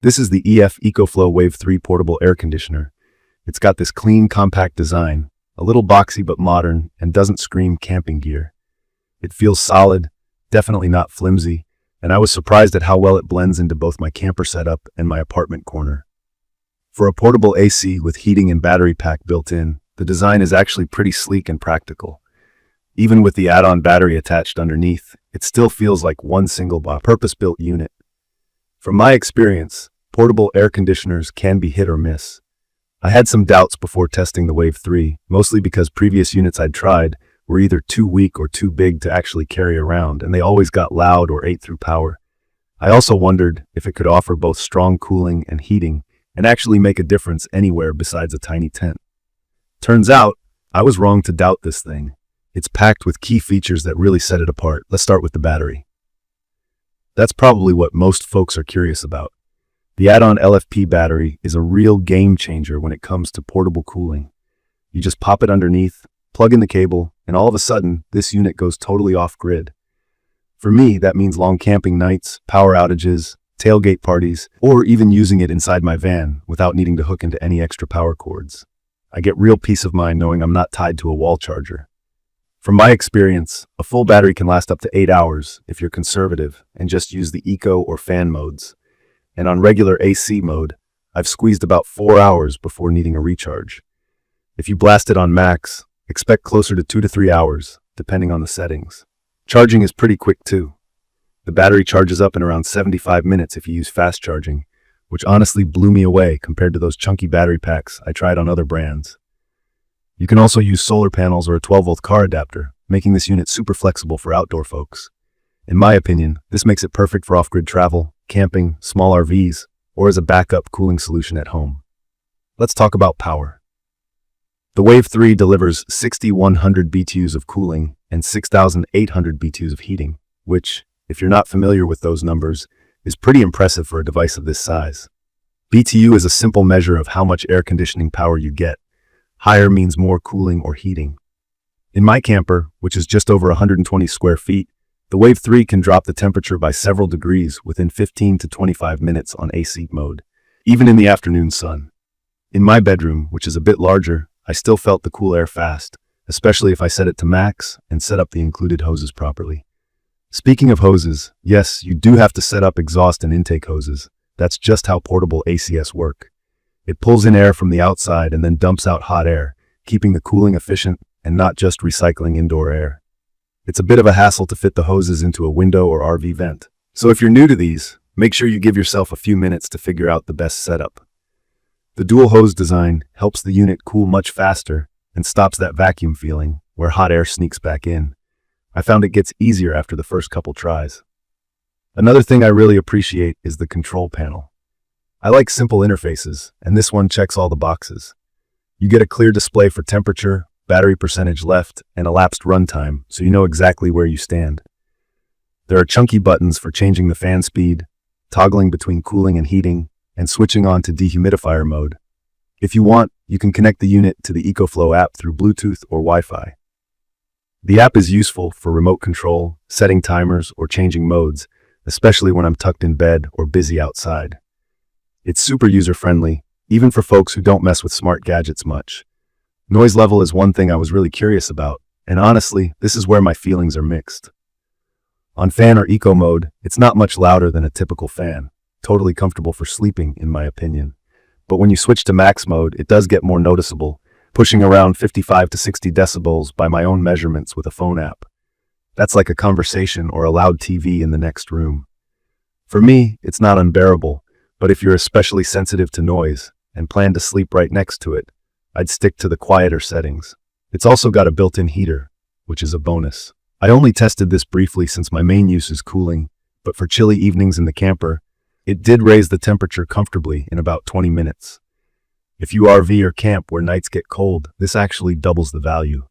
This is the EF ECOFLOW WAVE 3 portable air conditioner. It's got this clean, compact design, a little boxy but modern, and doesn't scream camping gear. It feels solid, definitely not flimsy, and I was surprised at how well it blends into both my camper setup and my apartment corner. For a portable AC with heating and battery pack built in, the design is actually pretty sleek and practical. Even with the add-on battery attached underneath, it still feels like one single purpose-built unit. From my experience, portable air conditioners can be hit or miss. I had some doubts before testing the Wave 3, mostly because previous units I'd tried were either too weak or too big to actually carry around, and they always got loud or ate through power. I also wondered if it could offer both strong cooling and heating and actually make a difference anywhere besides a tiny tent. Turns out, I was wrong to doubt this thing. It's packed with key features that really set it apart. Let's start with the battery. That's probably what most folks are curious about. The add-on LFP battery is a real game changer when it comes to portable cooling. You just pop it underneath, plug in the cable, and all of a sudden, this unit goes totally off-grid. For me, that means long camping nights, power outages, tailgate parties, or even using it inside my van without needing to hook into any extra power cords. I get real peace of mind knowing I'm not tied to a wall charger. From my experience, a full battery can last up to 8 hours if you're conservative and just use the eco or fan modes. And on regular AC mode, I've squeezed about 4 hours before needing a recharge. If you blast it on max, expect closer to 2 to 3 hours, depending on the settings. Charging is pretty quick too. The battery charges up in around 75 minutes if you use fast charging, which honestly blew me away compared to those chunky battery packs I tried on other brands. You can also use solar panels or a 12-volt car adapter, making this unit super flexible for outdoor folks. In my opinion, this makes it perfect for off-grid travel, camping, small RVs, or as a backup cooling solution at home. Let's talk about power. The Wave 3 delivers 6,100 BTUs of cooling and 6,800 BTUs of heating, which, if you're not familiar with those numbers, is pretty impressive for a device of this size. BTU is a simple measure of how much air conditioning power you get. Higher means more cooling or heating. In my camper, which is just over 120 square feet, the Wave 3 can drop the temperature by several degrees within 15 to 25 minutes on AC mode, even in the afternoon sun. In my bedroom, which is a bit larger, I still felt the cool air fast, especially if I set it to max and set up the included hoses properly. Speaking of hoses, yes, you do have to set up exhaust and intake hoses. That's just how portable ACS work. It pulls in air from the outside and then dumps out hot air, keeping the cooling efficient and not just recycling indoor air. It's a bit of a hassle to fit the hoses into a window or RV vent. So if you're new to these, make sure you give yourself a few minutes to figure out the best setup. The dual hose design helps the unit cool much faster and stops that vacuum feeling where hot air sneaks back in. I found it gets easier after the first couple tries. Another thing I really appreciate is the control panel. I like simple interfaces, and this one checks all the boxes. You get a clear display for temperature, battery percentage left, and elapsed runtime, so you know exactly where you stand. There are chunky buttons for changing the fan speed, toggling between cooling and heating, and switching on to dehumidifier mode. If you want, you can connect the unit to the EcoFlow app through Bluetooth or Wi-Fi. The app is useful for remote control, setting timers, or changing modes, especially when I'm tucked in bed or busy outside. It's super user-friendly, even for folks who don't mess with smart gadgets much. Noise level is one thing I was really curious about, and honestly, this is where my feelings are mixed. On fan or eco mode, it's not much louder than a typical fan, totally comfortable for sleeping, in my opinion. But when you switch to max mode, it does get more noticeable, pushing around 55 to 60 decibels by my own measurements with a phone app. That's like a conversation or a loud TV in the next room. For me, it's not unbearable. But if you're especially sensitive to noise and plan to sleep right next to it, I'd stick to the quieter settings. It's also got a built-in heater, which is a bonus. I only tested this briefly since my main use is cooling, but for chilly evenings in the camper, it did raise the temperature comfortably in about 20 minutes. If you RV or camp where nights get cold, this actually doubles the value.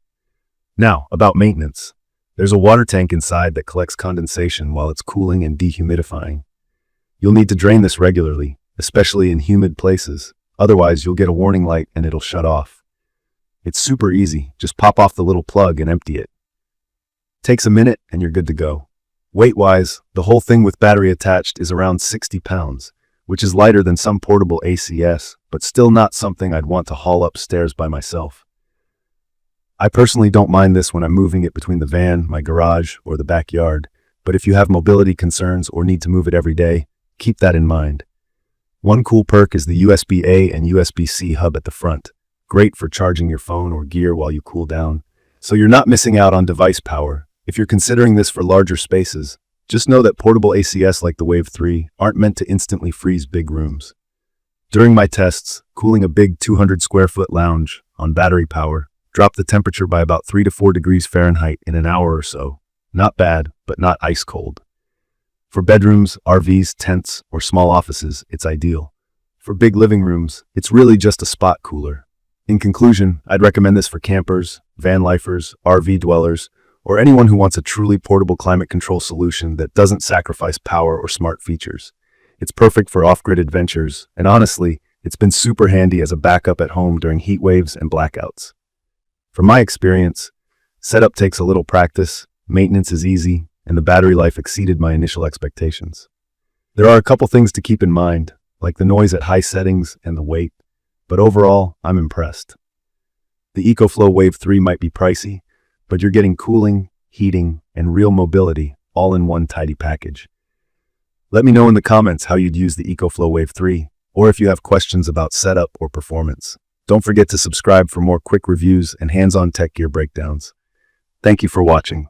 Now, about maintenance. There's a water tank inside that collects condensation while it's cooling and dehumidifying. You'll need to drain this regularly, especially in humid places. Otherwise, you'll get a warning light and it'll shut off. It's super easy. Just pop off the little plug and empty it. Takes a minute and you're good to go. Weight-wise, the whole thing with battery attached is around 60 pounds, which is lighter than some portable ACS, but still not something I'd want to haul upstairs by myself. I personally don't mind this when I'm moving it between the van, my garage, or the backyard, but if you have mobility concerns or need to move it every day, keep that in mind. One cool perk is the USB-A and USB-C hub at the front, great for charging your phone or gear while you cool down. So you're not missing out on device power. If you're considering this for larger spaces, just know that portable ACS like the Wave 3 aren't meant to instantly freeze big rooms. During my tests, cooling a big 200 square foot lounge on battery power dropped the temperature by about 3 to 4 degrees Fahrenheit in an hour or so. Not bad, but not ice cold. For bedrooms, RVs, tents, or small offices, it's ideal. For big living rooms, it's really just a spot cooler. In conclusion, I'd recommend this for campers, van lifers, RV dwellers, or anyone who wants a truly portable climate control solution that doesn't sacrifice power or smart features. It's perfect for off-grid adventures, and honestly, it's been super handy as a backup at home during heat waves and blackouts. From my experience, setup takes a little practice, maintenance is easy, and the battery life exceeded my initial expectations. There are a couple things to keep in mind, like the noise at high settings and the weight, but overall, I'm impressed. The EcoFlow Wave 3 might be pricey, but you're getting cooling, heating, and real mobility all in one tidy package. Let me know in the comments how you'd use the EcoFlow Wave 3, or if you have questions about setup or performance. Don't forget to subscribe for more quick reviews and hands-on tech gear breakdowns. Thank you for watching.